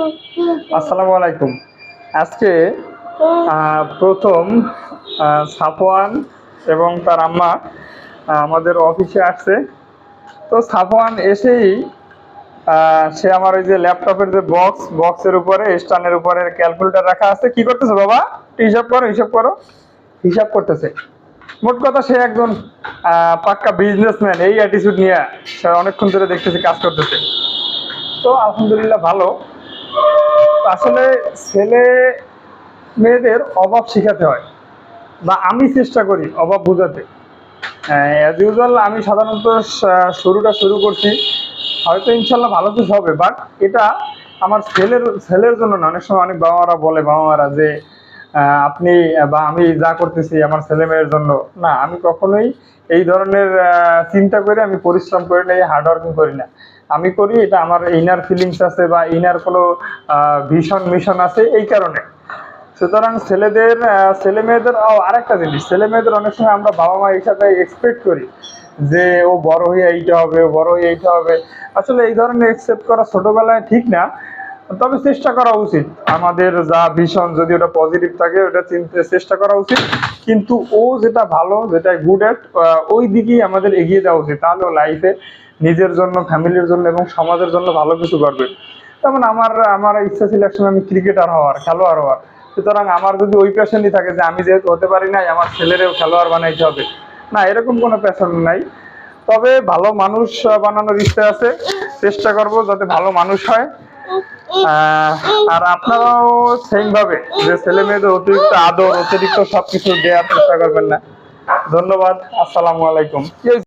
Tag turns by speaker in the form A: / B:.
A: আসসালামু আলাইকুম। আজকে প্রথম সাফওয়ান এবং তার আম্মা আমাদের অফিসে আসছে। তো সাফওয়ান এসেই সে আমার ওই যে ল্যাপটপের যে বক্সের উপরে স্ট্যান্ডের উপরে ক্যালকুলেটর রাখা আছে। কি করতেছে বাবা? হিসাব করো, হিসাব করো, হিসাব করতেছে। মোট কথা সে একজন পাক্কা বিজনেসম্যান, এই অ্যাটিটিউড নিয়ে সে অনেকক্ষণ ধরে দেখতেছি কাজ করতেছে। তো আলহামদুলিল্লাহ ভালো। আসলে ছেলে মেয়েদের অভাব শিখাতে হয়, বা আমি চেষ্টা করি অভাব বোঝাতে। অ্যাজ ইউজুয়াল আমি সাধারণত শুরু করছি, হয়তো ইনশাল্লাহ ভালো কিছু হবে, বাট এটা আমার ছেলের জন্য না। অনেক সময় অনেক বাবা মারা যে আপনি বা আমি যা করতেছি আমার ছেলে মেয়ের জন্য না। আমি কখনোই এই ধরনের চিন্তা করে আমি পরিশ্রম করি না, হার্ডওয়ার্কিং করি না। আমি করি এটা আমার ইনার ফিলিংস আছে বা ইনার কোনো ভীষণ মিশন আছে, এই কারণে। সুতরাং ছেলে মেয়েদের আরেকটা জিনিস, ছেলে মেয়েদের অনেক সময় আমরা বাবা মা হিসাবে এক্সপেক্ট করি যে ও বড় হয়ে এইটা হবে, ও বড় হয়ে এইটা হবে। আসলে এই ধরনের এক্সপেক্ট করা ছোটবেলায় ঠিক না, তবে চেষ্টা করা উচিত। আমাদের যা ভীষণ যদি ওটা পজিটিভ থাকে ওটা চিনতে চেষ্টা করা উচিত, কিন্তু ও যেটা ভালো, যেটা গুড অ্যাট, ওই দিকেই আমাদের এগিয়ে দেওয়া উচিত। তাহলে লাইফে নিজের জন্য, ফ্যামিলির জন্য এবং সমাজের জন্য ভালো কিছু করবে। যেমন আমার আমার ইচ্ছা ছিল একসময় আমি ক্রিকেটার হওয়ার, খেলোয়াড় হওয়ার। সুতরাং আমার যদি ওই প্যাশনই থাকে যে আমি যেহেতু হতে পারি নাই, আমার ছেলেরেও খেলোয়াড় বানাইতে হবে, না, এরকম কোনো প্যাশন নাই। তবে ভালো মানুষ বানানোর ইচ্ছা আছে, চেষ্টা করব যাতে ভালো মানুষ হয়। আর আপনারাও সেম ভাবে যে ছেলে মেয়েদের অতিরিক্ত আদর, অতিরিক্ত সবকিছু দেওয়ার চেষ্টা করবেন না। ধন্যবাদ। আসসালামু আলাইকুম।